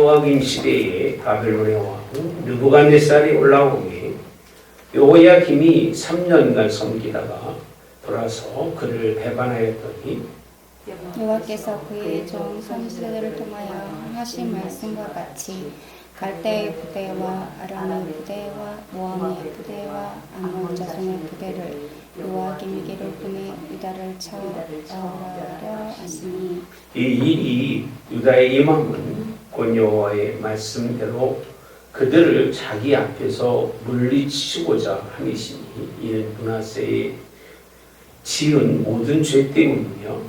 여호와김 시대에 바벨론의 왕 느부갓네살이 올라오니 여호야김이 3년간 섬기다가 돌아서 그를 배반하였더니 여호와께서 그의 종 선지자들을 통하여 하신 말씀과 같이 갈대의 부대와 아람의 부대와 모함의 부대와 암몬 자손의 부대를 요아김에게로 보내 유다를 쳐하려 하시니 이 일이 유다에 임함은 곧 여호와의 말씀대로 그들을 자기 앞에서 물리치고자 함이시니 이는 므낫세의 지은 모든 죄 때문이며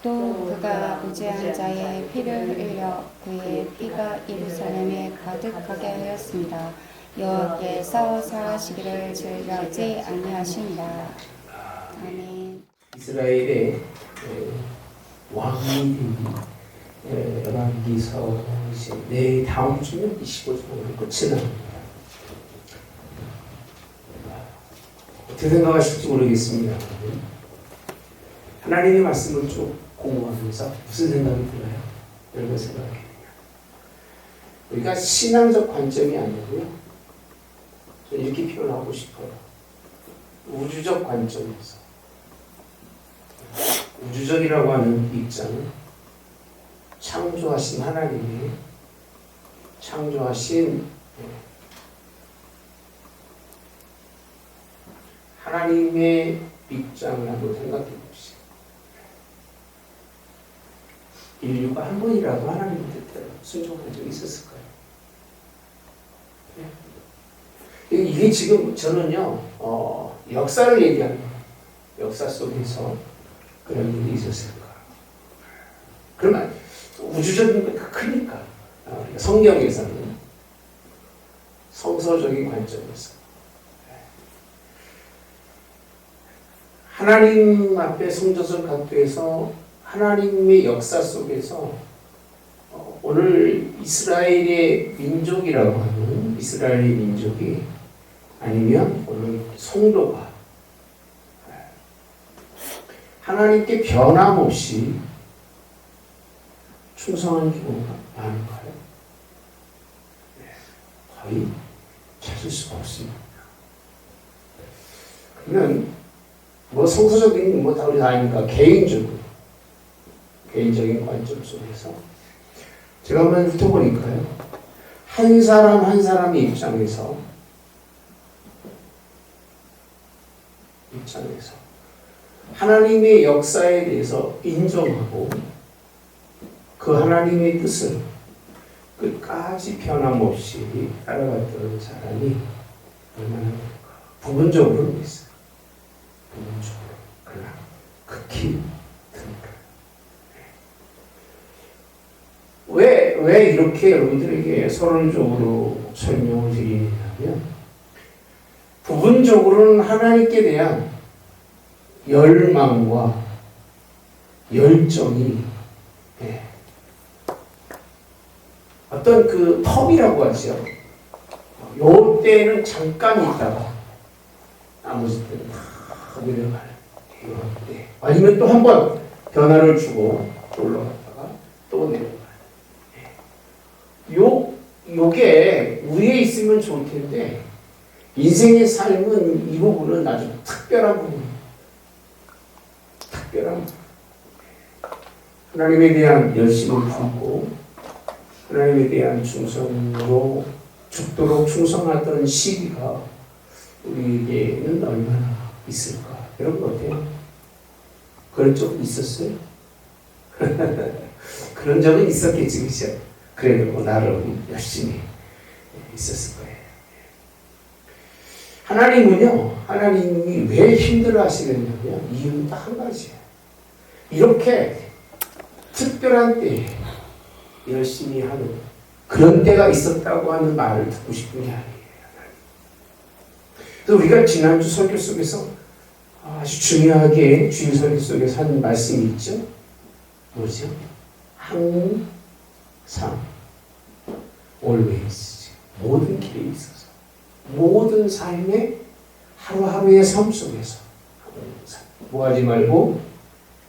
또 그가 무죄한 자의 피를 흘려 그의 피가 예루살렘에 가득하게 하였습니다. 여호와께서 사하시기를 즐겨하지 아니하신다. 아멘. 이스라엘의 왕이 열왕기서 내 다음 주면 25주로 끝이 납니다. 어떻게 생각하실지 모르겠습니다. 하나님의 말씀을 쭉 공부하면서 무슨 생각이 들어요? 여러분 생각해요. 우리가 신앙적 관점이 아니고요. 저는 이렇게 표현하고 싶어요. 우주적 관점에서. 우주적이라고 하는 입장은 창조하신 하나님이 창조하신 하나님의 입장을 한번 생각해 봅시다. 인류가 한 번이라도 하나님의 뜻대로 순종한 적이 있었을까요? 네. 이게 지금 저는요 역사를 얘기하는 거예요. 역사 속에서 그런 일이 있었을까? 그러면 우주적인 게 크니까 성경에서는 성서적인 관점에서 하나님 앞에 성전설 각도에서 하나님의 역사 속에서 오늘 이스라엘의 민족이라고 하는 이스라엘의 민족이 아니면 오늘 성도가 하나님께 변함없이 충성한 경우가 많은가요? 네, 거의 찾을 수가 없습니다. 그러면 성서적인 다 우리 다 아니까 개인적인 관점 속에서 제가 한번 훑어보니까요. 한 사람 한 사람의 입장에서 하나님의 역사에 대해서 인정하고 그 하나님의 뜻을 끝까지 변함없이 따라갔던 사람이 얼마나 부분적으로는 있어요. 부분적으로. 그러나 극히 드물어요. 왜 이렇게 여러분들에게 서론적으로 설명을 드리냐면 부분적으로는 하나님께 대한 열망과 열정이 어떤 그 텀이라고 하죠. 요 때는 잠깐 있다가 나머지 때는 다 내려가요. 아니면 또 한 번 변화를 주고 또 올라갔다가 또 내려가요. 요게 위에 있으면 좋을 텐데 인생의 삶은 이 부분은 아주 특별한 부분이에요. 특별한 하나님에 대한 열심을 품고 하나님에 대한 충성으로 죽도록 충성하던 시기가 우리에게는 얼마나 있을까? 여러분 어때요? 그런 적은 있었어요? 그런 적은 있었겠지, 그죠? 그래도 나름 열심히 있었을 거예요. 하나님이 왜 힘들어 하시느냐면 이유는 딱 한 가지예요. 이렇게 특별한 때에 열심히 하는 그런 때가 있었다고 하는 말을 듣고 싶은 게 아니에요. 그래서 우리가 지난주 설교 속에서 아주 중요하게 주일 설교 속에서 한 말씀이 있죠. 뭐죠? 항상 always 모든 길에 있어서 모든 삶의 하루하루의 삶 속에서 뭐 하지 말고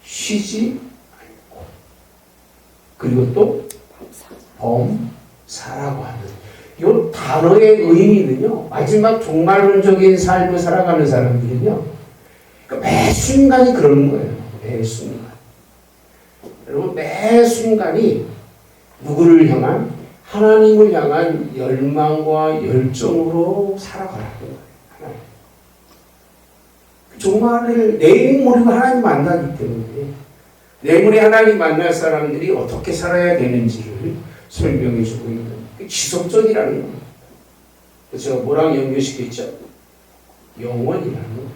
쉬지 않고 그리고 또 사라고 하는 이 단어의 의미는요, 마지막 종말론적인 삶을 살아가는 사람들은요, 그러니까 매 순간이 그러는 거예요. 매 순간. 여러분, 매 순간이 누구를 향한? 하나님을 향한 열망과 열정으로 살아가라는 거예요. 하나님. 종말을 내일 모레가 하나님 만나기 때문에 내일 모레 하나님 만날 사람들이 어떻게 살아야 되는지를 설명해 주고 있는 지속적이라는 겁니다. 제가 뭐랑 연결시켰죠? 영원이라는 거예요.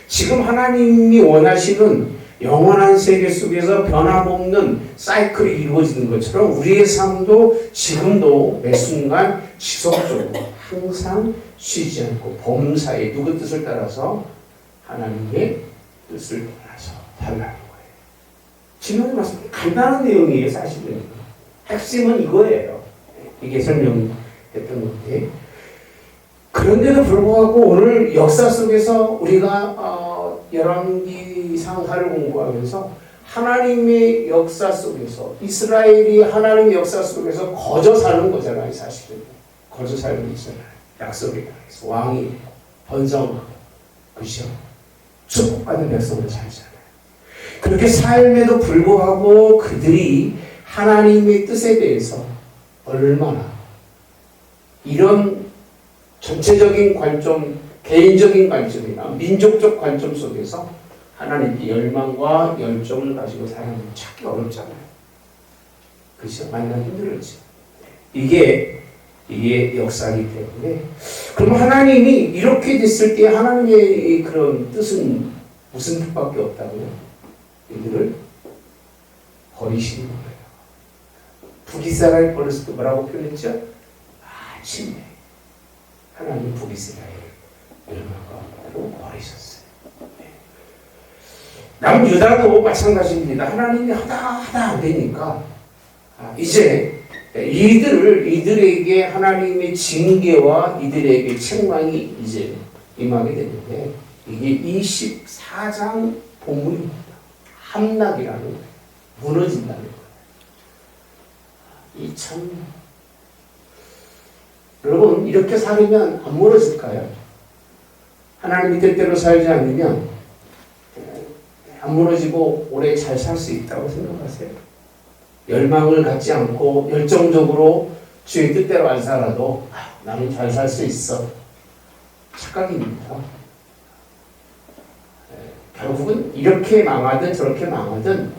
지금 하나님이 원하시는 영원한 세계 속에서 변함없는 사이클이 이루어지는 것처럼 우리의 삶도 지금도 매 순간 지속적으로 항상 쉬지 않고 범사에 누구 뜻을 따라서 하나님의 뜻을 따라서 살라는 거예요. 지난주에 말씀 간단한 내용이에요. 사실은 핵심은 이거예요. 이게 설명했던 건데, 그런데도 불구하고 오늘 역사 속에서 우리가 열왕기 상하를 공부하면서 하나님의 역사 속에서 이스라엘이 하나님의 역사 속에서 거저 사는 거잖아요. 사실은 거저 살고 있잖아요. 약속에 대해서 왕이 번성하고, 그죠? 축복받은 백성을 살잖아요. 그렇게 삶에도 불구하고 그들이 하나님의 뜻에 대해서 얼마나 이런 전체적인 관점, 개인적인 관점이나 민족적 관점 속에서 하나님께 열망과 열정을 가지고 사람을 찾기 어렵잖아요. 그렇죠? 만나기 힘들었죠. 이게 역사이기 때문에, 그럼 하나님이 이렇게 됐을 때 하나님의 그런 뜻은 무슨 뜻밖에 없다고요? 이들을 버리시는 거예요. 북이스라엘 버렸을 때 뭐라고 표현했죠? 마침내 하나님 북이스라엘 멸망하고 버리셨어요. 남유다도 마찬가지입니다. 하나님이 하다 안 되니까 이제 이들에게 하나님의 징계와 이들에게 책망이 이제 임하게 되는데, 이게 24장 본문입니다. 함락이라는 거예요. 무너진다는 거예요. 이 참, 여러분, 이렇게 살면 안 무너질까요? 하나님이 뜻대로 살지 않으면 안 무너지고 오래 잘 살 수 있다고 생각하세요? 열망을 갖지 않고 열정적으로 주의 뜻대로 안 살아도 나는 잘 살 수 있어. 착각입니다. 결국은 이렇게 망하든 저렇게 망하든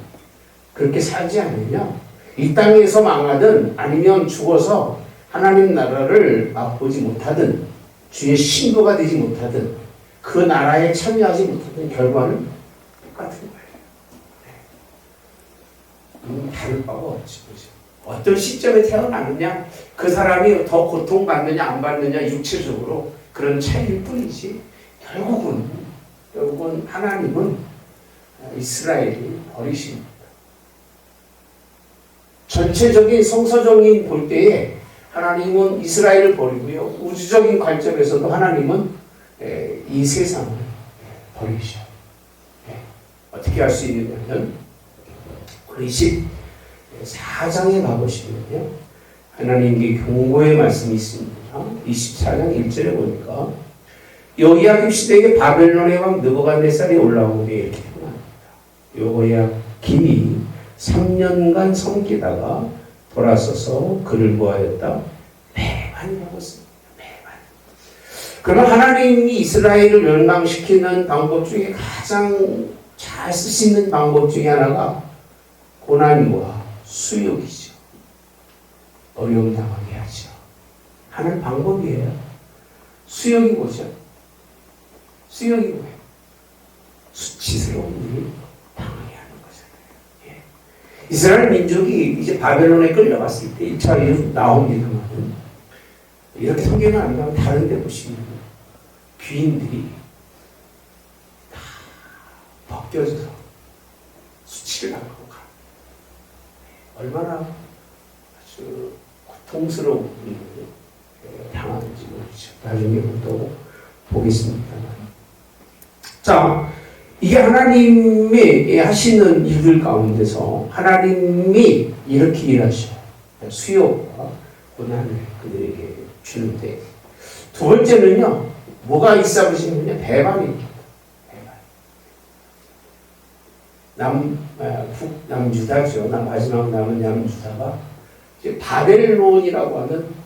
그렇게 살지 않으면 이 땅에서 망하든 아니면 죽어서 하나님 나라를 맛보지 못하든 주의 신도가 되지 못하든 그 나라에 참여하지 못하든 결과는 똑같은 거예요. 다를 바가 없지. 어떤 시점에 태어나느냐, 그 사람이 더 고통받느냐 안 받느냐 육체적으로 그런 차이일 뿐이지, 결국은 하나님은 이스라엘이 버리십니다. 전체적인 성서적인 볼 때에 하나님은 이스라엘을 버리고요, 우주적인 관점에서도 하나님은 이 세상을 버리셔. 어떻게 할 수 있느냐면 우리 14장에 가보시면요, 하나님께 경고의 말씀이 있습니다. 24장 1절에 보니까 여호야김 시대에 바벨론의 왕 느부갓네살이 올라오게 이렇게 표현합니다. 여호야김이 3년간 섬기다가 돌아서서 그를 뭐하였다? 배반이라고 씁니다. 배반. 그러면 하나님이 이스라엘을 멸망시키는 방법 중에 가장 잘 쓰시는 방법 중에 하나가 고난과 수욕이죠. 어려움 당하게 하죠. 하는 방법이에요. 수욕이 뭐죠? 수욕이 뭐예요? 수치스러운 일을 당하게 하는 거잖아요. 예. 이스라엘 민족이 이제 바벨론에 끌려갔을 때 1차 나옵니다만, 이렇게 성경을 안 가면 다른 데 보시면 귀인들이 다 벗겨져서 수치를 당하고 가. 얼마나 아주 고통스러운 일을 당하는지 모르죠. 나중에 또 보겠습니다만. 자, 이게 하나님이 하시는 일들 가운데서 하나님이 이렇게 일하셔. 수욕과 고난을 그들에게 주는데, 두 번째는요, 뭐가 있어 보시면요, 배반입니다. 남유다죠. 마지막 남은 남유다가 이제 바벨론이라고 하는,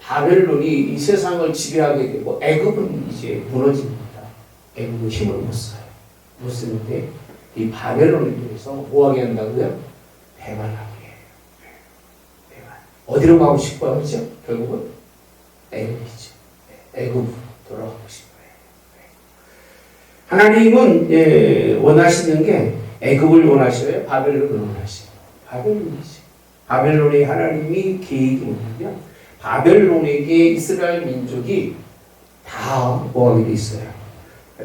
바벨론이 이 세상을 지배하게 되고 애굽은 이제 무너집니다. 애굽은 힘을 못 써요. 못 쓰는데 이 바벨론에 대해서 뭐하게 한다고요? 배반하게 해요. 배반. 어디로 가고 싶어요? 그죠? 결국은 애굽이죠. 애굽으로 돌아가고 싶어요. 하나님은 원하시는 게 애굽을 원하셔요? 바벨론을 원하셔요? 바벨론이죠. 바벨론의 하나님이 계획이 뭐냐면 바벨론에게 이스라엘 민족이 다 뭐하게 돼 있어요?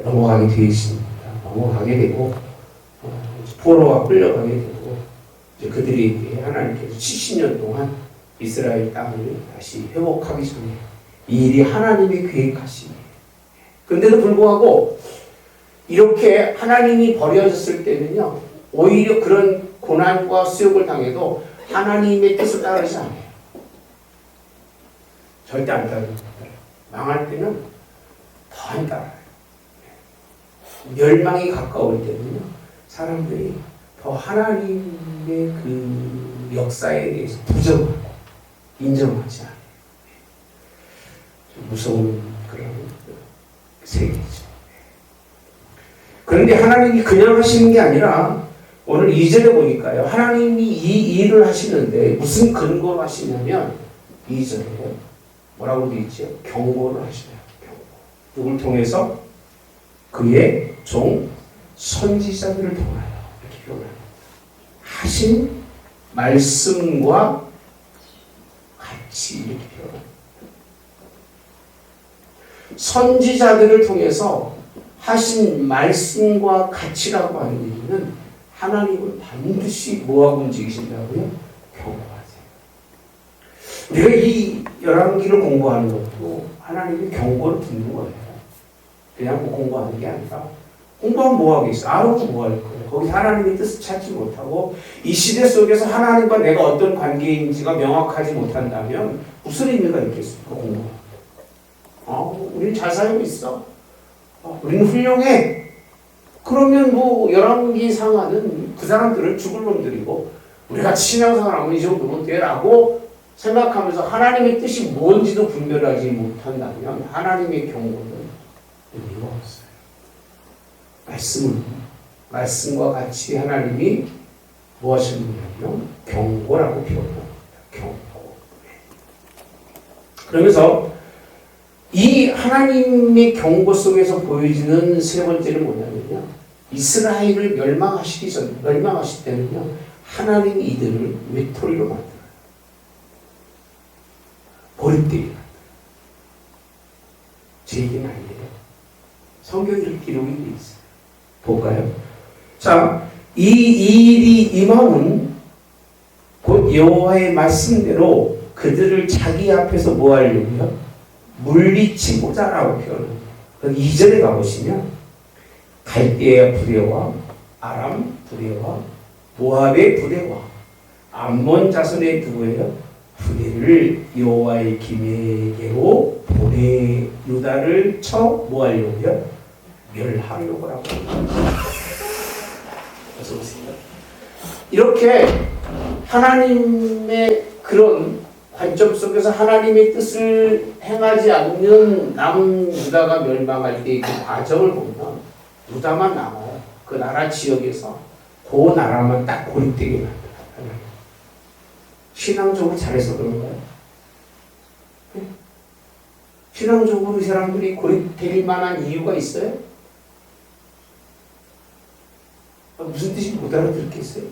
넘어가게 되어 있습니다. 넘어가게 되고 포로가 끌려가게 되고 이제 그들에게 하나님께서 70년 동안 이스라엘 땅을 다시 회복하기 전에 이 일이 하나님이 계획하신 일이에요. 그런데도 불구하고 이렇게 하나님이 버려졌을 때는요, 오히려 그런 고난과 수욕을 당해도 하나님의 뜻을 따르지 않아요. 절대 안 따릅니다. 망할 때는 더 안 따라요. 멸망이 가까울 때는요, 사람들이 더 하나님의 그 역사에 대해서 부정하고 인정하지 않아요. 좀 무서운 그런 세계죠. 그런데 하나님이 그냥 하시는 게 아니라 오늘 2절에 보니까요, 하나님이 이 일을 하시는데 무슨 근거로 하시냐면 2절에 뭐라고 되어 있죠? 경고를 하시네요. 경고. 누굴 통해서? 그의 종 선지자들을 통하여 이렇게 표현합니다. 하신 말씀과 같이 이렇게 표현합니다. 선지자들을 통해서 하신 말씀과 같이라고 하는 얘기는 하나님은 반드시 뭐하고 움직이신다고요? 경고하세요. 우리가 이 열왕기를 공부하는 것도 하나님의 경고를 듣는 거예요. 그냥 뭐 공부하는 게 아니라 공부하면 뭐 하겠어? 알아도 뭐 할 거예요? 거기서 하나님의 뜻을 찾지 못하고 이 시대 속에서 하나님과 내가 어떤 관계인지가 명확하지 못한다면 무슨 의미가 있겠습니까? 공부하는 우리는 잘 살고 있어. 우리는 훌륭해. 그러면 뭐 열왕기 상하는 그 사람들은 죽을 놈들이고 우리가 신앙생활하면 이 정도면 돼라고 생각하면서 하나님의 뜻이 뭔지도 분별하지 못한다면 하나님의 경고는 의미가 없어요. 말씀과 같이 하나님이 무엇이냐면 경고라고 표현합니다. 경고. 그러면서 이 하나님의 경고 속에서 보여지는 세 번째는 뭐냐면요, 이스라엘을 멸망하실 때는요, 하나님이 이들을 외톨이로 만들어요. 고립되게 만들어요. 제 얘기는 아니에요. 성경에 기록이 되어 있어요. 볼까요? 자, 이 일이 임함은 곧 여호와의 말씀대로 그들을 자기 앞에서 뭐 하려고요? 물리치고자라고 표현합니다. 2절에 가보시면 갈대아 부대와 아람 부대와 모압의 부대와 암몬 자손의 누구예요? 부대를 여호와의 기메게로 보내 유다를 쳐 뭐하려고요? 멸하려고 하고. 어서 오세요. 이렇게 하나님의 그런 관점 속에서 하나님의 뜻을 행하지 않는 남유다가 멸망할 때 그 과정을 보면 유다만 남아요. 그 나라 지역에서 그 나라만 딱 고립되게 만들어요. 신앙적으로 잘해서 그런가요? 신앙적으로 이 사람들이 고립될 만한 이유가 있어요? 무슨 뜻인지 못 알아듣겠어요?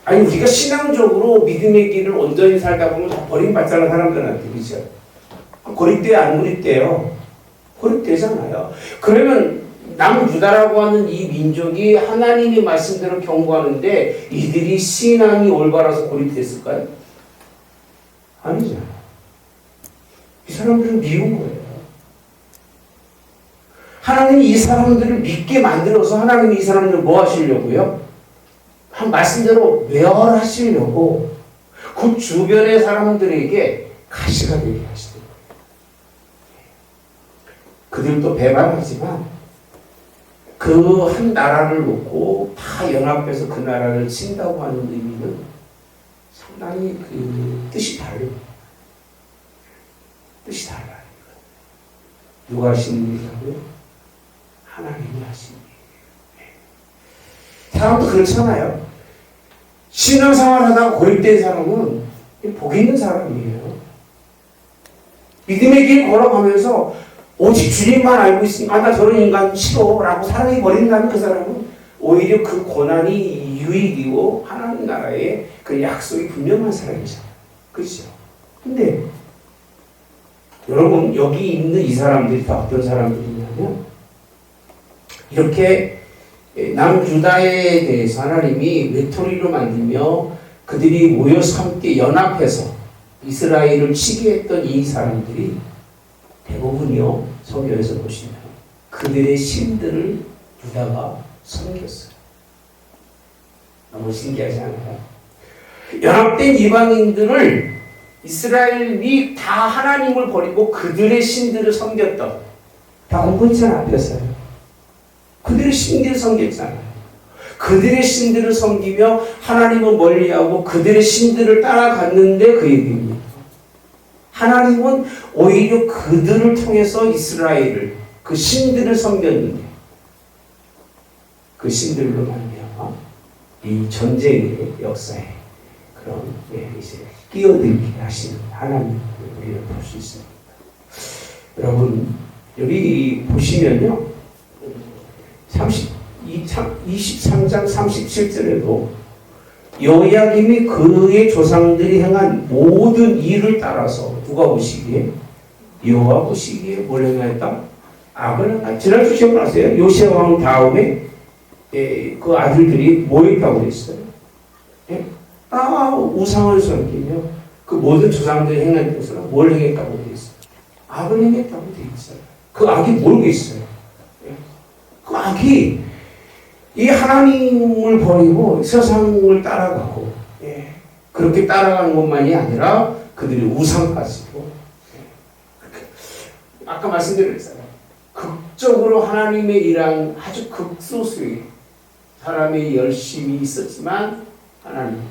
아니 우리가 신앙적으로 믿음의 길을 온전히 살다 보면 다 버림받잖아 사람들한테. 그렇죠? 고립돼요 안 고립돼요? 고립되잖아요. 그러면 남유다라고 하는 이 민족이 하나님의 말씀대로 경고하는데 이들이 신앙이 올바라서 고립됐을까요? 아니잖아요. 이 사람들은 미운 거예요. 하나님이 이 사람들을 믿게 만들어서 하나님이 이 사람들을 뭐 하시려고요? 한 말씀대로 멸하시려고. 그 주변의 사람들에게 가시가 되게 하시는 거예요. 그들도 배반하지만 그 한 나라를 놓고 다 연합해서 그 나라를 친다고 하는 의미는 상당히 그 뜻이 다릅니다. 뜻이 달라요. 누가 하시는 일이라고요? 하나님이 하시는 일이에요. 사람도 그렇잖아요. 신앙생활 하다가 고립된 사람은 복 있는 사람이에요. 믿음의 길 걸어가면서 오직 주님만 알고 있으니까 나 저런 인간 싫어 라고 사랑해 버린다면 그 사람은 오히려 그 고난이 유익이고 하나님 나라의 그 약속이 분명한 사람이잖아요. 그렇죠? 근데 여러분 여기 있는 이 사람들이 다 어떤 사람들이냐면 이렇게 남유다에 대해서 하나님이 외톨이로 만들며 그들이 모여서 함께 연합해서 이스라엘을 치게 했던 이 사람들이 대부분이요 성경에서 보시면 그들의 신들을 유다가 섬겼어요. 너무 신기하지 않아요? 연합된 이방인들을 이스라엘이 다 하나님을 버리고 그들의 신들을 섬겼던 다 공부했잖아 앞에서요. 그들의 신들을 섬겼잖아요. 그들의 신들을 섬기며 하나님은 멀리하고 그들의 신들을 따라갔는데 그 얘기입니다. 하나님은 오히려 그들을 통해서 이스라엘을 그 신들을 섬겼는데 그 신들로 말미암아 이 전쟁의 역사에 그런 이제 끼어들게 하시는 하나님을 우리는 볼 수 있습니다. 여러분 여기 보시면요 23장 37절에도 여호야김이 그의 조상들이 행한 모든 일을 따라서 누가 보시기에? 여호와 보시기에 뭘 행하였다? 악을 행하였다. 지난주 기억나세요? 요시야 왕 다음에 그 아들들이 뭐 했다고 그랬어요? 우상을 섬기며 그 모든 조상들이 행한 것은 뭘 행했다고 되어 있어요? 악을 행했다고 되어 있어요. 그 악이 뭐겠어요? 그 악이 이 하나님을 버리고 세상을 따라가고 그렇게 따라가는 것만이 아니라 그들이 우상까지도 아까 말씀드렸잖아요. 극적으로 하나님의 일한 아주 극소수의 사람의 열심이 있었지만 하나님은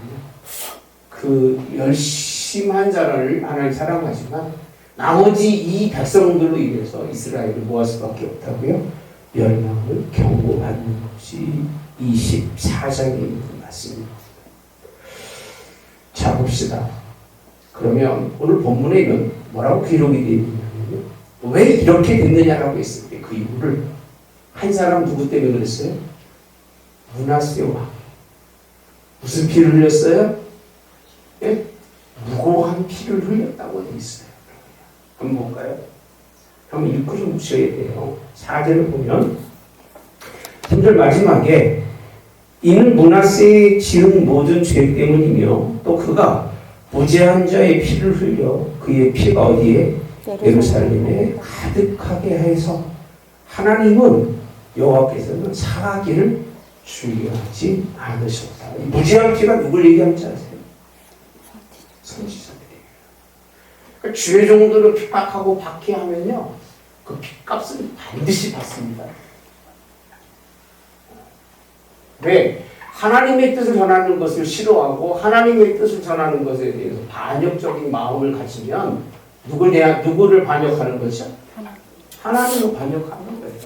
그 열심한 자를 하나님 사랑하지만 나머지 이 백성들로 인해서 이스라엘을 모할 수밖에 없다고요. 멸망을 경고하는 것이 24장에 있는 말씀입니다. 자 봅시다. 그러면 오늘 본문에는 뭐라고 기록이 되어 있냐면 왜 이렇게 됐느냐라고 했을 때 그 이유를 한 사람 누구 때문에 그랬어요? 므낫세 왕. 무슨 피를 흘렸어요? 예? 무고한 피를 흘렸다고 되어 있어요. 한번 볼까요? 한번 읽고 좀 보셔야 돼요. 4절을 보면 3절 마지막에 이는 므낫세의 지은 모든 죄 때문이며 또 그가 무죄한 자의 피를 흘려 그의 피가 어디에? 예루살렘에 가득하게 해서 하나님은 여호와께서는 사하기를 주의하지 않으셨다. 이 무죄한 피가 누굴 얘기하는지 아세요? 선지자들이에요. 그러니까 주의 정도로 핍박하고 박해하면요 그 핏값은 반드시 받습니다. 왜? 하나님의 뜻을 전하는 것을 싫어하고 하나님의 뜻을 전하는 것에 대해서 반역적인 마음을 가지면 누구를 반역하는 거죠? 하나님을 반역하는 거예요.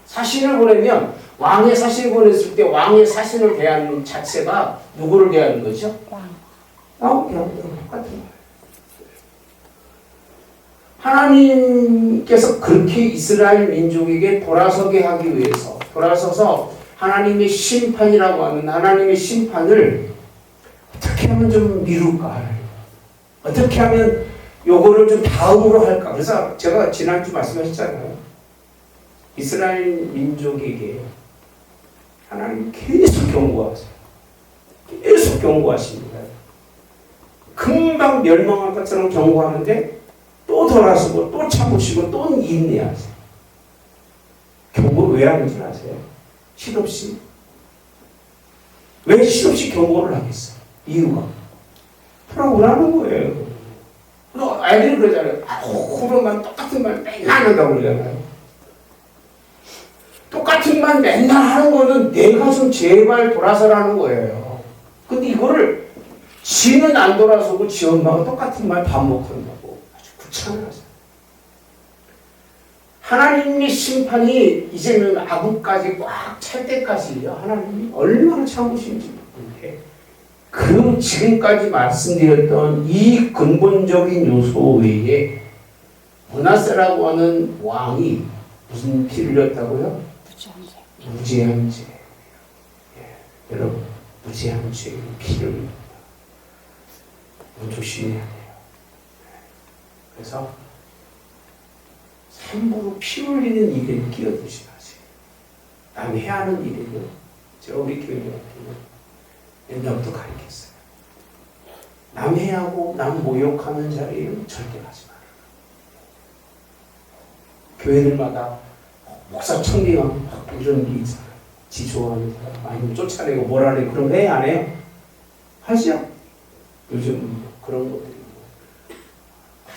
사신을 보내면 왕의 사신을 보냈을 때 왕의 사신을 대하는 자체가 누구를 대하는 거죠? 왕이랑 똑같은 거예요. 하나님께서 그렇게 이스라엘 민족에게 돌아서게 하기 위해서 돌아서서 하나님의 심판이라고 하는 하나님의 심판을 어떻게 하면 좀 미룰까? 어떻게 하면 요거를 좀 다음으로 할까? 그래서 제가 지난주 말씀하셨잖아요. 이스라엘 민족에게 하나님 계속 경고하세요. 계속 경고하십니다. 금방 멸망할 것처럼 경고하는데 또 돌아서고 또 참으시고 또 인내하세요. 경고를 왜 하는지 아세요? 실없이. 왜 실없이 경고를 하겠어요? 이유가 돌아오라는 거예요. 너 애들이 그러잖아요. 그러면 똑같은 말 맨날 한다고 그러잖아요. 똑같은 말 맨날 하는 거는 내가 좀 제발 돌아서라는 거예요. 근데 이거를 지는 안 돌아서고 지 엄마가 똑같은 말 반복한다고 아주 귀찮아하죠. 하나님의 심판이 이제는 아구까지 꽉 찰 때까지요. 하나님이 얼마나 참으신지 모르는데 그 지금까지 말씀드렸던 이 근본적인 요소 외에 므낫세라고 하는 왕이 무슨 피를 흘렸다고요? 무죄한 죄. 예, 여러분 무죄한 죄의 피를 흘립니다. 조심해야 돼요. 그래서 함부로 피 흘리는 일에 끼어들지 마세요. 남 해하는 일에는 제가 우리 교회 같은 옛날부터 가르쳤어요. 남 해하고 남 모욕하는 자리에는 절대 가지 마라. 교회들마다 목사 청리왕 이런 게 있잖아요. 지 좋아하는 사람 많이 쫓아내고 몰아내고 그런 거 해? 안 해요? 하시죠? 요즘 그런 것들이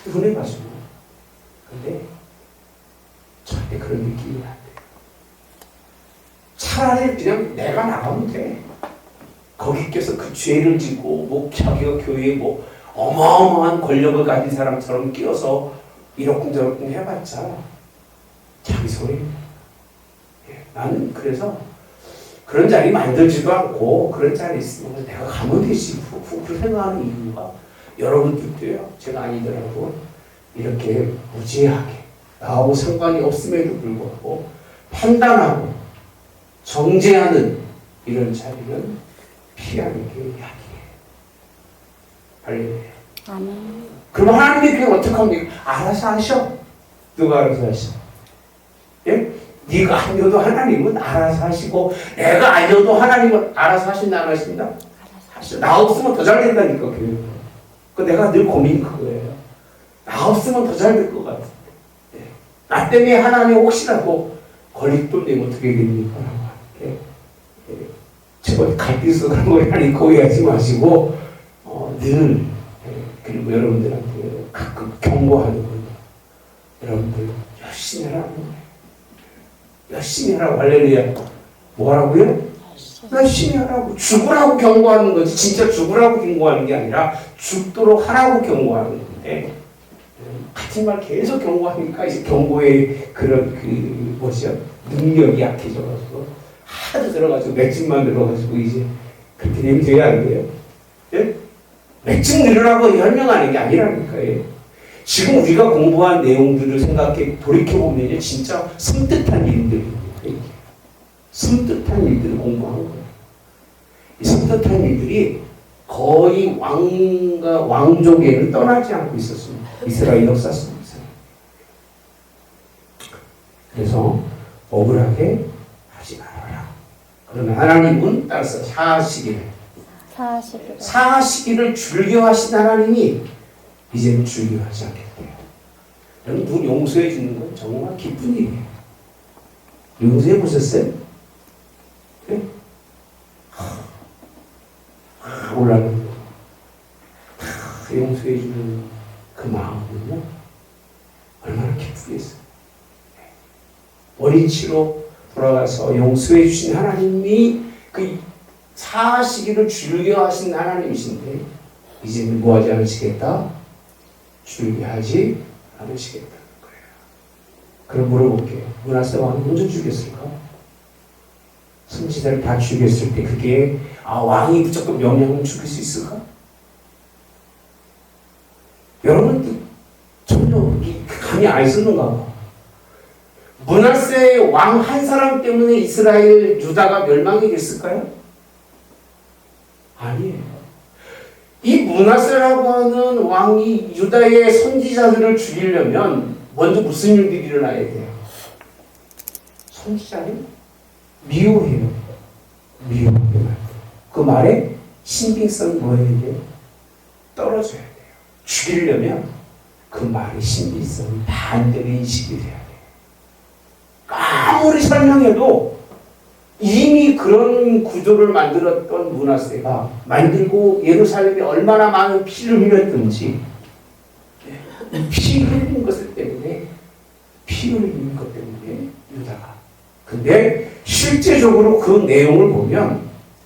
흔해가지고. 근데 절대 그런 느낌이 안 돼요. 차라리 그냥 내가 나가면 돼. 거기께서 그 죄를 짓고 뭐 자기가 교회에 뭐 어마어마한 권력을 가진 사람처럼 끼어서 이러쿵저러쿵 해봤자 자기 소리입니다. 예, 나는 그래서 그런 자리 만들지도 않고 그런 자리 있으면 내가 가면 되지. 그 생각하는 이유가 여러분들도요. 제가 아니더라도 이렇게 무지하게 나하고 상관이 없음에도 불구하고 판단하고 정죄하는 이런 자리는 피하는 게 약이에요. 할렐루야. 아멘. 그럼 하나님이 그게 어떻게 합니까? 알아서 하셔. 누가 알아서 하셔? 예? 네가 아니어도 하나님은 알아서 하시고 내가 아니어도 하나님은 알아서 하신다 안 하신다? 하시죠. 나 없으면 더 잘 된다니까 교회가. 그 내가 늘 고민이 그거예요. 나 없으면 더 잘 될 것 같은데. 예. 나 때문에 하나님 혹시라도 걸림돌 내면 어떻게 됩니까? 예. 제가 갈비 있어 그런 거 하니까 오해하지 마시고 늘 그리고 여러분들한테 가끔 경고하는 거예요. 여러분들 열심히 하라는 거예요. 열심히 하라고. 할렐루야. 뭐라고요? 열심히 하라고. 죽으라고 경고하는 거지. 진짜 죽으라고 경고하는 게 아니라 죽도록 하라고 경고하는 건데 같은 말 계속 경고하니까 이제 경고의 그런 뭐죠? 능력이 약해져가지고 하도 들어가지고 맷집만 들어가지고 이제 그렇게 되면 돼야 안 돼요? 예? 맷집 늘으라고 설명하는 게 아니라니까요. 지금 우리가 공부한 내용들을 생각해 돌이켜보면 진짜 섬뜩한 일들입니다. 섬뜩한 일들을 공부한 거예요. 이 섬뜩한 일들이 거의 왕족에는 떠나지 않고 있었습니다. 이스라엘 역사 속에서. 그래서 억울하게 하지 말아라. 그러면 하나님은 따라서 사시기를 즐겨하신 하나님이 이제는 즐겨하지 않겠대요. 여러분 누구 용서해 주는 건 정말 기쁜 일이에요. 용서해 보셨어요? 네? 올라가는 용서해 주는 그 마음은요 얼마나 기쁘겠어요. 원인치로 돌아가서 용서해 주신 하나님이 그 사시기를 즐겨하신 하나님이신데 이제는 뭐하지 않으시겠다? 즐겨하지 않으시겠다는 거예요. 그럼 물어볼게요. 므낫세 왕은 먼저 죽였을까? 선지자를 다 죽였을 때 그게 왕이 무조건 명령을 죽일 수 있을까? 여러분들 전혀 감이 안 쓰는가 봐. 므낫세 왕 한 사람 때문에 이스라엘 유다가 멸망이 됐을까요? 아니에요. 이 므낫세라고 하는 왕이 유다의 선지자들을 죽이려면 먼저 무슨 일들이 일어나야 돼요? 선지자를 미워해요. 미워해요. 그 말에 신빙성이 뭐여야 돼요? 떨어져야 돼요. 죽이려면 그 말의 신빙성이 반대로 인식이 돼야 돼요. 아무리 설명해도 이미 그런 구조를 만들었던 문하세가 만들고 예루살렘에 얼마나 많은 피를 흘렸든지 피 흘린 것을 때문에 피 흘린 것 때문에 유다가 근데 실제적으로 그 내용을 보면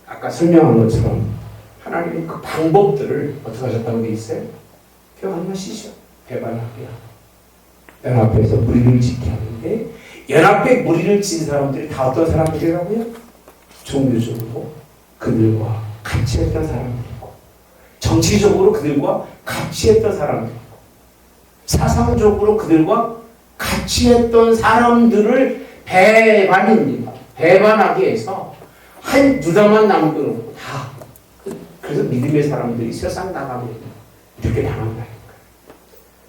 아까 설명한 것처럼 하나님은 그 방법들을 어떻게 하셨다고 돼 있어요? 기억하시죠? 배반하게요. 연합해서 무리를 짓게 하는데 연합에 무리를 진 사람들이 다 어떤 사람들이라고요? 종교적으로 그들과 같이 했던 사람들이고 정치적으로 그들과 같이 했던 사람들이고 사상적으로 그들과 같이 했던 사람들을 배반입니다. 배반하기 위해서 한 유다만 남겨놓고 다 그래서 믿음의 사람들이 세상 나가면 이렇게 당한다니까요.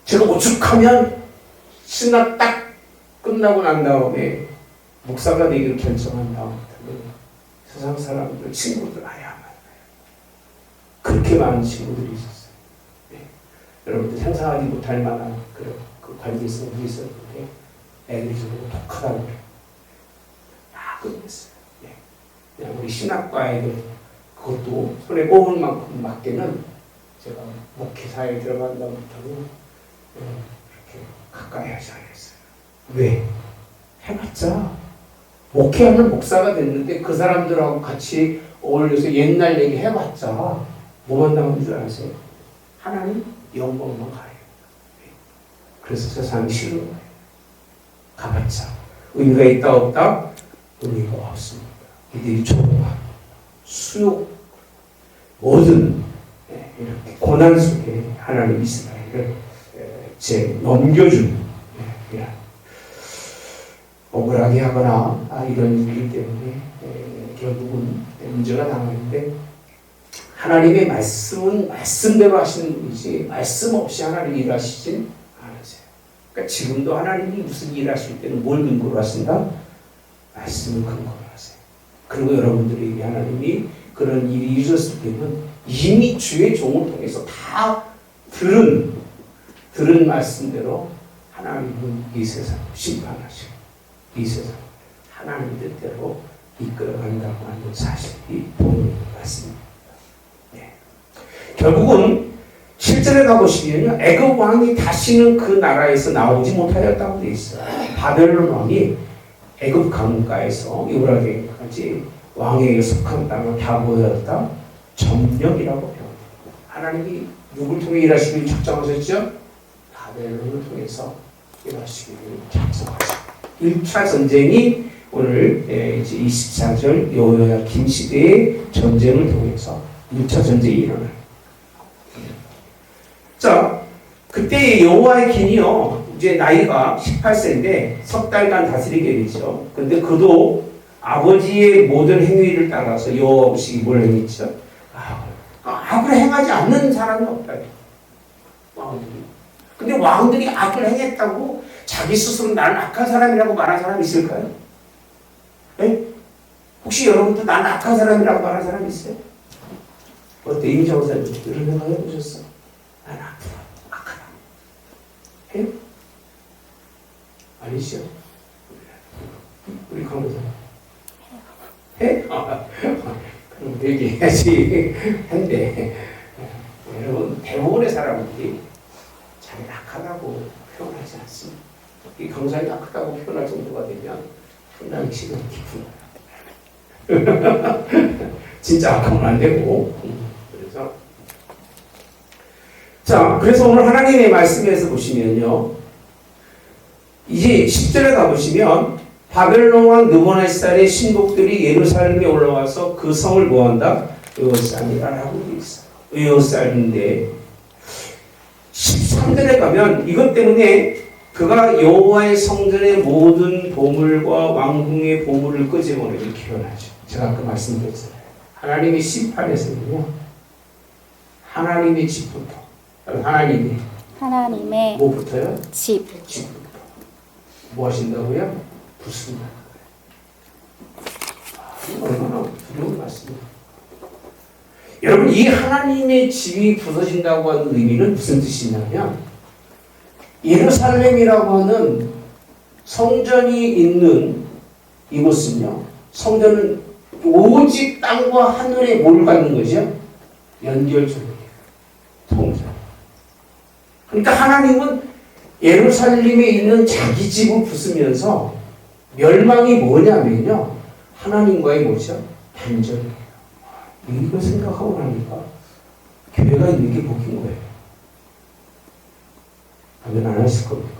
제가 오죽하면 신학 딱 끝나고 난 다음에 목사가 되기를 결정한 다음부터는 세상 사람들, 친구들 아예 안 만나요. 그렇게 많은 친구들이 있었어요. 네. 여러분들 상상하지 못할 만한 그 관계성이 있었는데 애들이 좀 독하다고 그래요. 다 끝냈어요. 네. 그냥 우리 신학과 애들 그것도 손에 꼽을 만큼 맞게는 제가 목회사에 들어간 다음부터는 그렇게 가까이 하지 않았어요. 왜? 해봤자 목회하는 목사가 됐는데 그 사람들하고 같이 어울려서 옛날 얘기 해봤자 뭐만 남은 줄 아세요? 하나님 영광만 가요. 그래서 세상이 싫은 거예요. 가봤자 의미가 있다 없다? 의미가 없습니다. 이들이 조롱하고 수욕 모든 이렇게 고난 속에 하나님 이스라엘을 넘겨주는 억울하게 하거나 이런 일 때문에 결국은 문제가 나오는데 하나님의 말씀은 말씀대로 하시는 분이지 말씀 없이 하나님 일하시진 않으세요. 그러니까 지금도 하나님이 무슨 일 하실 때는 뭘 근거로 하신다? 말씀을 근거로 하세요. 그리고 여러분들에게 하나님이 그런 일이 있었을 때는 이미 주의 종을 통해서 다 들은 말씀대로 하나님은 이 세상 심판하시고 이 세상 하나님 뜻대로 이끌어간다고 하는 사실이 보이는 것 같습니다. 네. 결국은 실전에 가보시면 애굽 왕이 다시는 그 나라에서 나오지 못하였다고 되어 있어요. 바벨론 왕이 애굽 강가에서 유브라데까지 왕에게 속한 땅을 다 보였다. 점령이라고 표현합니다. 하나님이 누굴 통해 일하시기를 작정하셨죠? 바벨론을 통해서 일하시기를 작정하셨습니다. 1차 전쟁이 오늘 이제 24절 여호야김 시대의 전쟁을 통해서 1차 전쟁이 일어나요. 자, 그때 여호와의 긴이요 이제 나이가 18세인데 석 달간 다스리게 되죠. 근데 그도 아버지의 모든 행위를 따라서 여호와 없이 뭘 행했죠? 악을 행하지 않는 사람이 없다. 왕들이. 근데 왕들이 악을 행했다고 자기 스스로 나는 악한 사람이라고 말하는 사람이 있을까요? 네? 혹시 여러분도 나는 악한 사람이라고 말하는 사람이 있어요? 어때? 임정호 사님 이런 생각 해보셨어? 나는 악하다. 해요? 아니시죠? 우리 강도사 해? 그럼 얘기해야지. 한데 여러분 대부분의 사람들이 자기 악하다고 표현하지 않습니다. 이 경상이 악하다고 표현할 정도가 되면 상당히 시간이 깊은 거예요. 진짜 악하면 안 되고. 그래서 자, 그래서 오늘 하나님의 말씀에서 보시면요. 이제 10절에 가보시면 바벨론 왕 느부갓네살의 신복들이 예루살렘에 올라와서 그 성을 뭐한다? 에워쌉니다라고 되어 있어요. 에워싸는데 13절에 가면 이것 때문에 그가 여호와의 성전의 모든 보물과 왕궁의 보물을 끄집어내 이렇게 표현하죠. 제가 아까 말씀드렸잖아요. 하나님의 심판에서는요. 하나님의 집부터 하나님의 뭐부터요? 집부터 뭐 하신다고요? 부순다. 얼마나 두려운 말씀이에요. 여러분 이 하나님의 집이 부서진다고 하는 의미는 무슨 뜻이냐면 예루살렘이라고 하는 성전이 있는 이곳은요 성전은 오직 땅과 하늘에 뭘 갖는 거죠? 연결점이에요. 통전. 그러니까 하나님은 예루살렘에 있는 자기 집을 부수면서 멸망이 뭐냐면요. 하나님과의 뭐죠? 단절이에요. 이거 생각하고 나니까 교회가 있는 게 복인 거예요. 아멘 안 하실 겁니까?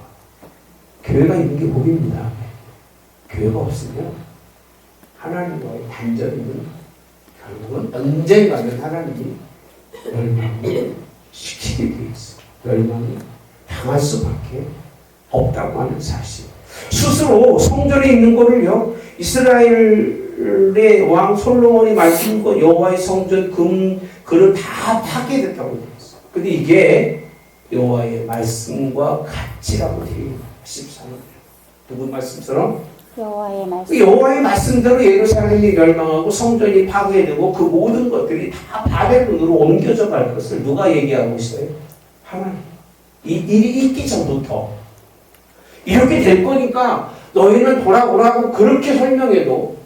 교회가 있는 게 복입니다. 교회가 없으면 하나님과의 단절은 결국은 언젠가는 하나님이 멸망을 시키게 돼 있어. 멸망이 당할 수밖에 없다고 하는 사실. 스스로 성전에 있는 거를요. 이스라엘의 왕 솔로몬이 말씀한 거 여호와의 성전 그를 다 파괴됐다고 되어 있어요. 근데 이게 여호와의 말씀과 같이라고 되어 있는 14절. 누구 말씀처럼? 여호와의 말씀. 여호와의 말씀대로 예루살렘이 멸망하고 성전이 파괴되고 그 모든 것들이 다 바벨론으로 옮겨져 갈 것을 누가 얘기하고 있어요? 하나님. 이 일이 있기 전부터 이렇게 될 거니까 너희는 돌아오라고 그렇게 설명해도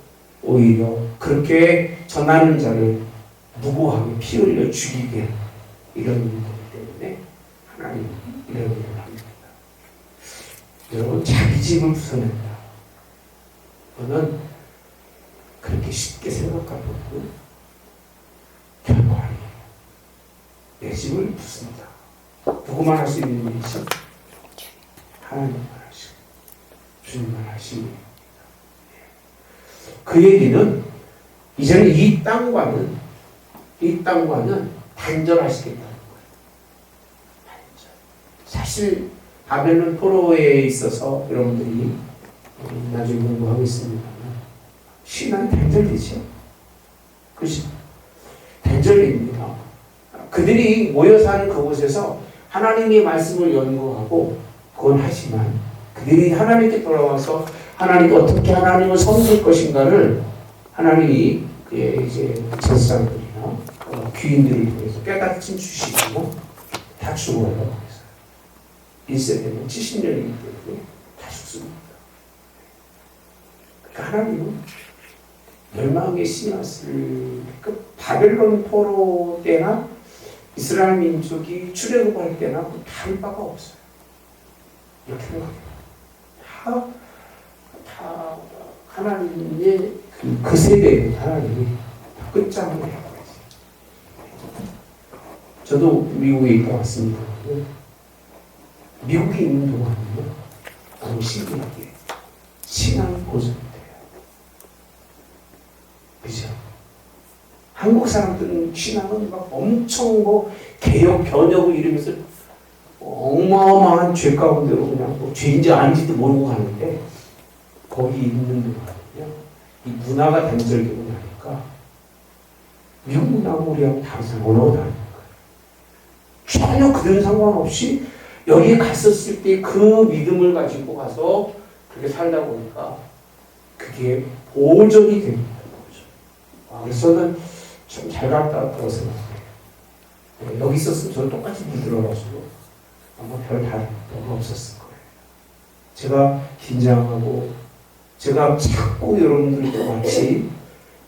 오히려 그렇게 전하는 자를 무고하게 피 흘려 죽이게 이런 일이기 때문에 하나님 이런 일을 합니다. 여러분 자기 집을 부숴낸다. 그거는 그렇게 쉽게 생각하고 결코 아니에요. 내 집을 부순다. 누구만 할 수 있는 일이죠? 하나님만 하시고 주님만 하시는 일입니다. 그 얘기는 이제는 이 땅과는 단절하시겠다는 거예요. 단절. 사실 바벨론 포로에 있어서 여러분들이 나중에 공부하겠습니다만 신앙이 단절되죠. 그것이 단절입니다. 그들이 모여 사는 그곳에서 하나님의 말씀을 연구하고 그건 하지만 그들이 하나님께 돌아와서 하나님 어떻게 하나님을 섬길 것인가를 하나님이 그의 이제 제사장들이나 귀인들을 통해서 깨닫게 주시고 다 죽어요. 1세대는 70년이기 때문에 다 죽습니다. 그러니까 하나님은 멸망의 씨앗을 그 바벨론 포로 때나 이스라엘 민족이 출애굽할 때나 다를 바가 없어요. 이렇게 생각해요. 다 하나님의 그 세대에 하나님이 끝장을 내요. 저도 미국에 있다 왔습니다. 미국에 있는 동안은요, 너무 신기하게 신앙이 고정돼요. 그죠? 한국 사람들은 신앙은 막 엄청 개혁, 변혁을 이루면서 어마어마한 죄 가운데로 그냥 죄인지 아닌지도 모르고 가는데 거기 있는 동안은요, 이 문화가 단절되고 나니까 미국 문화하고 우리하고 다르잖아요. 언어가 다르니까. 전혀 그런 상관없이 여기에 갔었을 때 그 믿음을 가지고 가서 그렇게 살다 보니까 그게 보존이 됩니다. 그래서는 좀 잘 갔다 왔다고 생각해요. 여기 있었으면 저는 똑같이 믿들어가지고 아마 별 다른 건 없었을 거예요. 제가 긴장하고 제가 자꾸 여러분들과 같이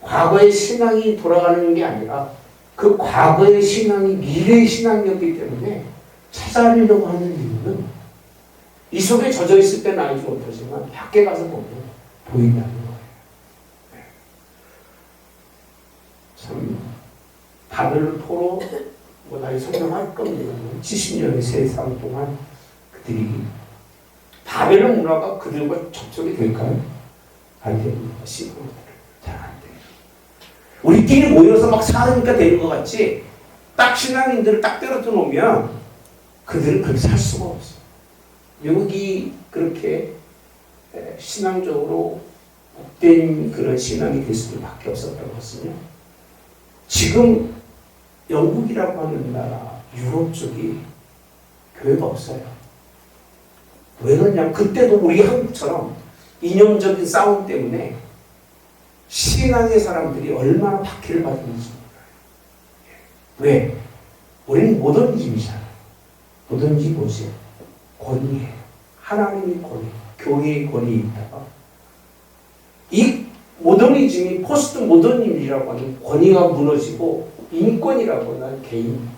과거의 신앙이 돌아가는 게 아니라 그 과거의 신앙이 미래의 신앙이었기 때문에 찾아내려고 하는 이유는 이 속에 젖어 있을 때는 알지 못하지만 밖에 가서 보면 보인다는 거예요. 참 바벨론 포로 나이 설명할 겁니다. 70년의 세상 동안 그들이 바벨론 문화가 그들과 접촉이 될까요? 안 됩니다. 시골들 잘 안 돼요. 우리끼리 모여서 막 사니까 되는 것 같지 딱 신앙인들을 딱 때려쳐 놓으면 그들은 그렇게 살 수가 없어요. 미국이 그렇게 신앙적으로 못된 그런 신앙이 될 수밖에 없었던 것은요. 지금 영국이라고 하는 나라, 유럽 쪽이 교회가 없어요. 왜 그러냐면 그때도 우리 한국처럼 이념적인 싸움 때문에 신앙의 사람들이 얼마나 박해를 받는지 몰라요. 왜? 우리는 모더니즘이잖아요. 모더니즘이 뭐지? 권위예요. 하나님의 권위, 교회의 권위에 있다가 이 모더니즘이 포스트 모더니즘이라고 하는 권위가 무너지고 인권이라고 하는 개인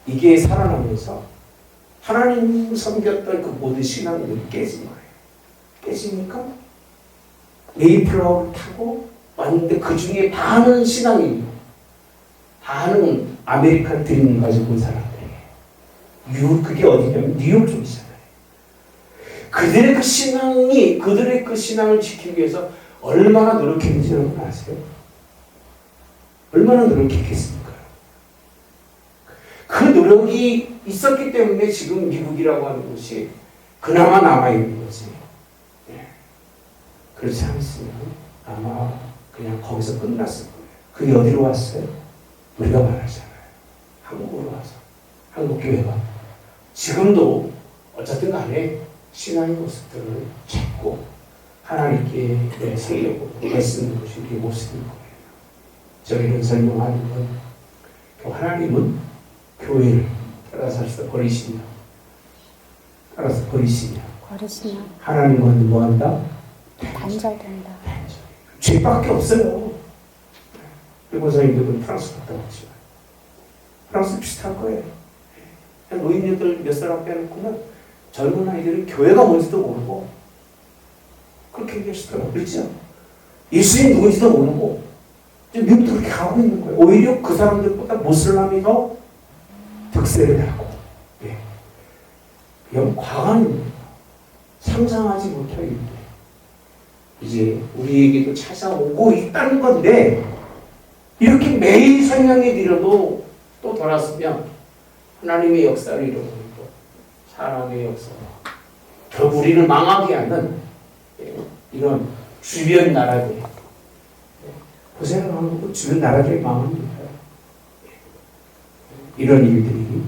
이게 살아나면서 하나님 섬겼던 그 모든 신앙들이 깨진 거예요. 깨지니까 메이플라워를 타고 왔는데 그 중에 반은 신앙이고 반은 아메리칸 드림 가지고 온 사람들이에요. 그게 어디냐면 뉴욕 쪽이잖아요. 그들의 그 신앙을 지키기 위해서 얼마나 노력했는지는 아세요? 얼마나 노력했겠습니까? 그 노력이 있었기 때문에 지금 미국이라고 하는 곳이 그나마 남아있는 거지. 예. 그렇지 않았으면 아마 그냥 거기서 끝났을 거예요. 그게 어디로 왔어요? 우리가 말하잖아요. 한국으로 와서. 한국교회가. 지금도 어쨌든 간에 신앙의 모습들을 찾고 하나님께 살려고 애쓰는 것이 우리의 모습인 거예요. 저희는 설명하는 건 하나님은 교회를 따라서 버리시냐? 따라서 버리시냐? 하나님은 뭐한다? 단절된다. 죄밖에 없어요. 교사님들은 프랑스 갔다 왔지만 프랑스 비슷할 거예요. 노인네들 몇 사람 빼놓고는 젊은 아이들은 교회가 뭔지도 모르고 그렇게 얘기하시더라고요. 그렇죠? 예수님 누군지도 모르고 미국도 그렇게 가고 있는 거예요. 오히려 그 사람들보다 모슬람이 더 득세를 하고 이건 과관입니다. 상상하지 못할 일들 이제 우리에게도 찾아오고 있다는 건데 이렇게 매일 설명해 드려도 또 돌았으면 하나님의 역사를 잃어버리고 사람의 역사 결국 우리를 망하게 하는 이런 주변 나라들 고생을 하고 주변 나라들이 망합니다. 이런 일들이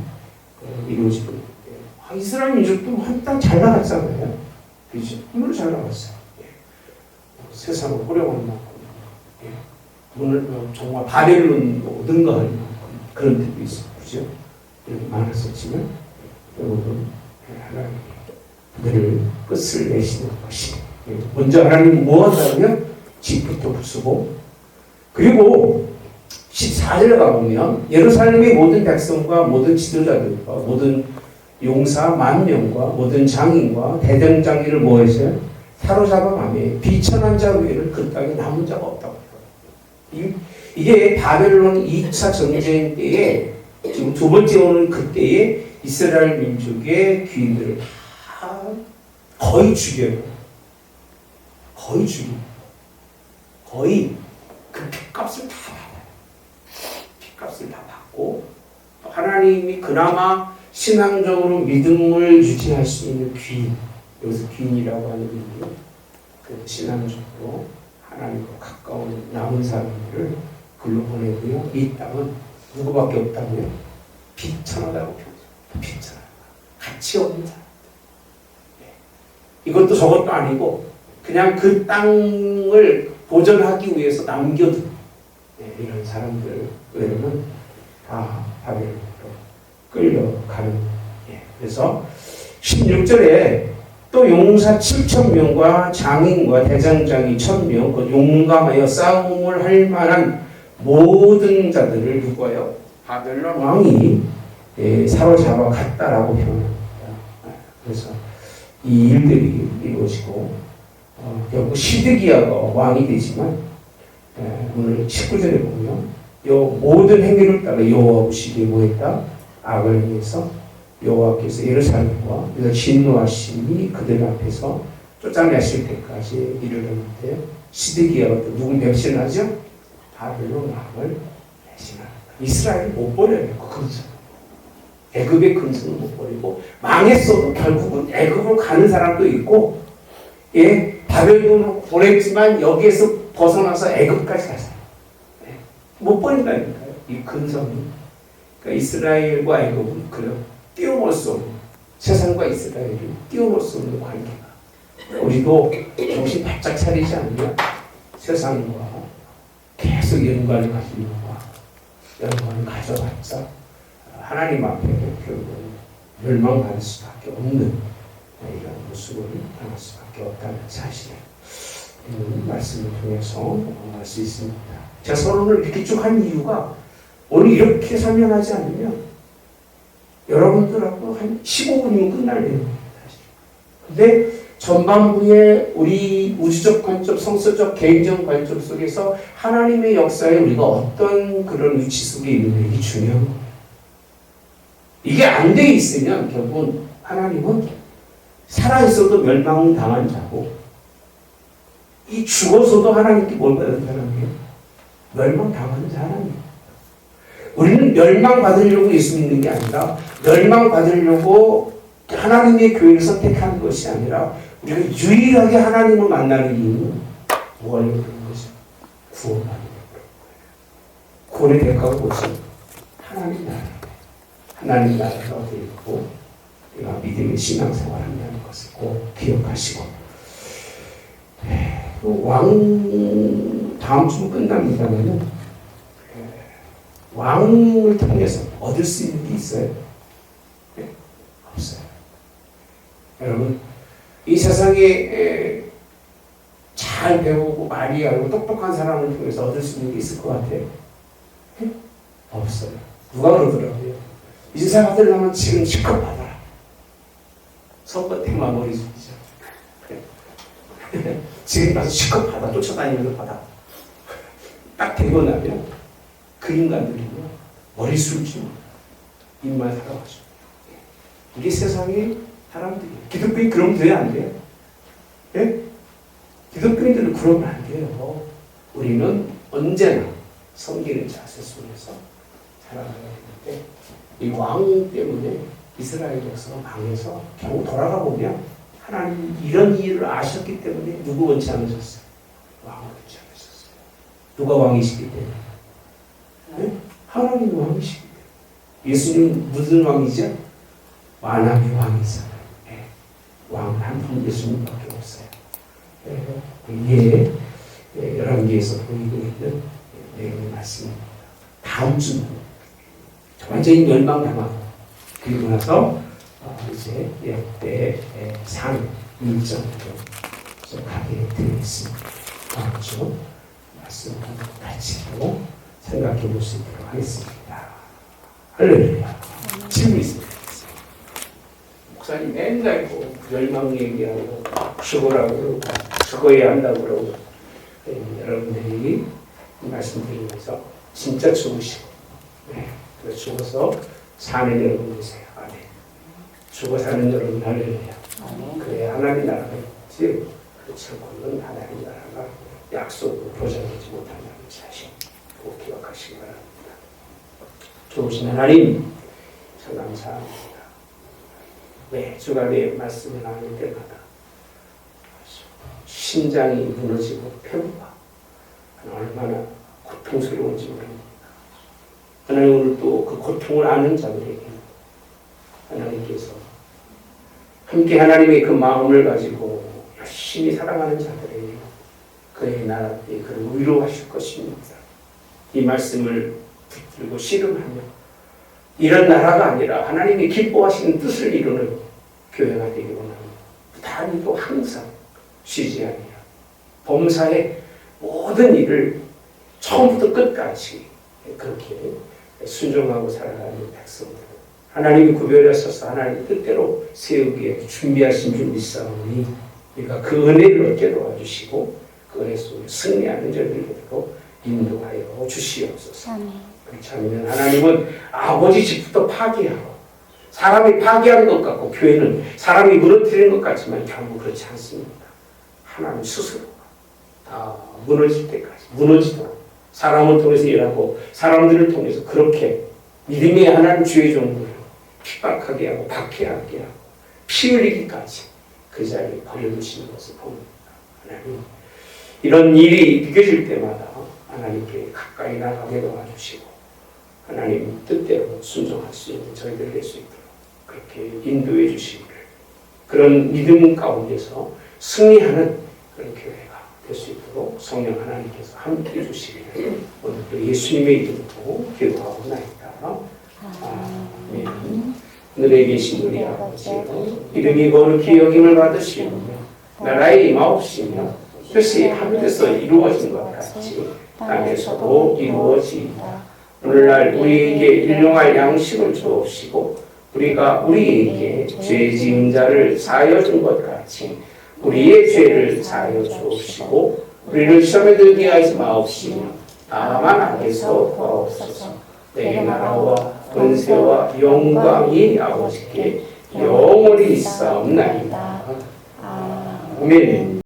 이루어지고 있는데 이스라엘 민족도 한땅 잘 나갔잖아요. 그렇죠? 힘으로 잘 나갔어요. 세상을 호령할 만큼 오늘 정말 바벨론도 능가할 만큼 그런 뜻도 있어요. 그렇죠? 이렇게 많았었지만 결국은 하나님이 그들을 끝을 내시는 것이 먼저 하나님이 뭐 한다면 집부터 부수고 그리고 14절 가보면 예루살렘의 모든 백성과 모든 지도자들과 모든 용사 만명과 모든 장인과 대장장이를 모아서 사로잡아 가며 비천한 자 외에는 그 땅에 남은 자가 없다고 해요. 이게 바벨론 2차 전쟁 때에 지금 두 번째 오는 그때에 이스라엘 민족의 귀인들을 다 거의 죽여요. 거의 그 핏값을 다 받아요. 핏값을 다 받고 하나님이 그나마 신앙적으로 믿음을 유지할 수 있는 귀인, 여기서 귀인이라고 하는 의미는 그 신앙적으로 하나님과 가까운 남은 사람들을 글로 보내고요. 이 땅은 누구밖에 없다고요? 비천하다고 표현해요. 비천하다. 가치 없는 사람들. 이것도 저것도 아니고 그냥 그 땅을 보존하기 위해서 남겨둔 이런 사람들 외에는 다 바벨론으로 끌려가는. 그래서 16절에 또 용사 7,000명과 장인과 대장장이 1,000명, 그 용감하여 싸움을 할 만한 모든 자들을 누구예요? 바벨론 왕이 사로잡아 갔다라고 표현합니다. 그래서 이 일들이 이루어지고 결국 시드기야가 왕이 되지만 오늘 19절에 보면 요 모든 행위를 따라 여호와 보시기에 뭐했다? 악을 행해서 여호와께서 예루살렘과 진노하심이 그들 앞에서 쫓아내실 때까지 이르렀는데 시드기야가 또 누굴 배신하죠? 바벨론 왕을 배신합니다. 이스라엘을 못 버려요. 그 근성. 애굽의 근성을 못 버리고 망했어도 결국은 애굽으로 가는 사람도 있고 바벨론으로 보냈지만 여기에서 벗어나서 애굽까지 가서 못 버린다니까요. 이 근성이. 그러니까 이스라엘과 애굽은 그냥 뛰어넘을 수 없는 세상과 이스라엘이 뛰어넘을 수 없는 관계가. 우리도 정신 바짝 차리지 않으면 세상과 계속 연관을 가지려고 연관을 가져봤자 하나님 앞에 결국은 멸망받을 수밖에 없는 이런 모습을 당할 수밖에 없다는 사실을 말씀을 통해서 알 수 있습니다. 제가 서론을 이렇게 쭉 한 이유가 오늘 이렇게 설명하지 않으면 여러분들하고 한 15분이면 끝날 내용입니다. 근데 전반부에 우리 우주적 관점, 성서적 개인적 관점 속에서 하나님의 역사에 우리가 어떤 그런 위치 속에 있는지 이게 중요한 거예요. 이게 안 돼 있으면 결국은 하나님은 살아있어도 멸망당한 자고 이 죽어서도 하나님께 뭘 받은 사람이에요? 멸망당하는 자 하나님. 우리는 멸망받으려고 예수 믿는 게 아니라 멸망받으려고 하나님의 교회를 선택하는 것이 아니라 우리가 유일하게 하나님을 만나는 이유는 뭐가 있는 거죠? 구원받는 거예요. 구원의 대가가 뭐죠? 하나님 나라. 하나님 나라가 어디에 있고 우리가 믿음의 신앙생활을 한다는 것을 꼭 기억하시고 왕 다음 주 끝납니다만은 왕을 통해서 얻을 수 있는 게 있어요? 네? 없어요. 여러분 이 세상에 잘 배우고 많이 알고 똑똑한 사람을 통해서 얻을 수 있는 게 있을 것 같아요? 네? 없어요. 누가 그러더라고요. 인사 받으려면 지금 실컷 받아라. 선거 때만 머리 숙이죠. 지금 가서 실컷 받아. 쫓아다니면서 받아. 딱 되고 나면 그 인간들은요 머리 숙이고 입만 살아가죠. 이게 세상의 사람들이에요. 기독교인 그러면 돼요? 안 돼요? 예? 기독교인들은 그러면 안 돼요. 우리는 언제나 섬기는 자세 속에서 살아가야 되는데 이 왕 때문에 이스라엘 역사가 망해서 결국 돌아가 보면 하나님 이런 일을 아셨기 때문에 누구 원치 않으셨어요? 왕을 원치 않으셨어요. 누가 왕이시기 때문에? 네? 하나님 왕이시기 때문에. 예수님 무슨 왕이죠? 만왕의 왕이잖아요. 네. 왕 한 분 예수님밖에 없어요. 이게 열왕기에서 보이고 있는 내용의 말씀입니다. 다음 주는 완전히 멸망당하고 그리고 나서 이제 역대 상 일정으로 가게 되겠습니다. 다음 주 말씀을 같이 또 생각해 볼 수 있도록 하겠습니다. 할렐루야. 질문 있습니다. 목사님 맨날 멸망 얘기하고 죽으라고 그러고 죽어야 한다고 그러고 여러분들이 말씀드리면서 진짜 죽으시고 죽어서 사는 여러분 되세요. 아멘. 죽어 사는 여러분 할렐루야. 그래야 하나님 나라가 있지. 그렇고는 하나님 나라가 약속으로 보장하지 못한다는 사실 꼭 기억하시기 바랍니다. 좋으신 하나님 참 감사합니다. 매 주간에 말씀을 나눌 때마다 심장이 무너지고 폐부가 얼마나 고통스러운지 모릅니다. 하나님 오늘 또 그 고통을 아는 자들에게 하나님께서 함께 하나님의 그 마음을 가지고 열심히 사랑하는 자들에게 그의 나라 때 그를 위로하실 것입니다. 이 말씀을 붙들고 씨름하며 이런 나라가 아니라 하나님이 기뻐하시는 뜻을 이루는 교회가 되기를 원합니다. 부단히도 항상 쉬지 아니라 범사의 모든 일을 처음부터 끝까지 그렇게 순종하고 살아가는 백성들 하나님이 구별하셔서 하나님 뜻대로 세우기에 준비하신 줄 믿사오니 우리가 그 은혜를 얻게 도와주시고 그 은혜 속에 승리하는 저희들 되도록 인도하여 주시옵소서. 그렇지 않으면 하나님은 아버지 집부터 파괴하고 사람이 파괴하는 것 같고 교회는 사람이 무너뜨리는 것 같지만 결국 그렇지 않습니다. 하나님 스스로가 다 무너질 때까지 무너지도록 사람을 통해서 일하고 사람들을 통해서 그렇게 믿음의 하나님 주의 종들을 핍박하게 하고 박해하게 하고 피 흘리기까지 그 자리에 버려두시는 것을 봅니다. 하나님 이런 일이 느껴질 때마다 하나님께 가까이 나가게 도와주시고 하나님 뜻대로 순종할 수 있는 저희들 될 수 있도록 그렇게 인도해 주시기를 그런 믿음 가운데서 승리하는 그런 교회가 될 수 있도록 성령 하나님께서 함께 해주시기를 오늘도 예수님의 이름으로 기도하옵나이다. 아멘. 하늘에 계신 우리 아버지여 이름이 거룩히 여김을 받으시오며 나라의 임하옵시며 뜻이 하늘에서 이루어진 것 같이 땅에서도 이루어지이다. 오늘날 우리에게 일용할 양식을 주옵시고 우리가 우리에게 죄 지은 자를 사하여 준 것 같이 우리의 죄를 사하여 주옵시고 우리를 시험에 들게 하지 마옵시며 다만 악에서 구하옵소서. 내 나라와 권세와 영광이 아버지께 영원히 있사옵나이다. 아멘.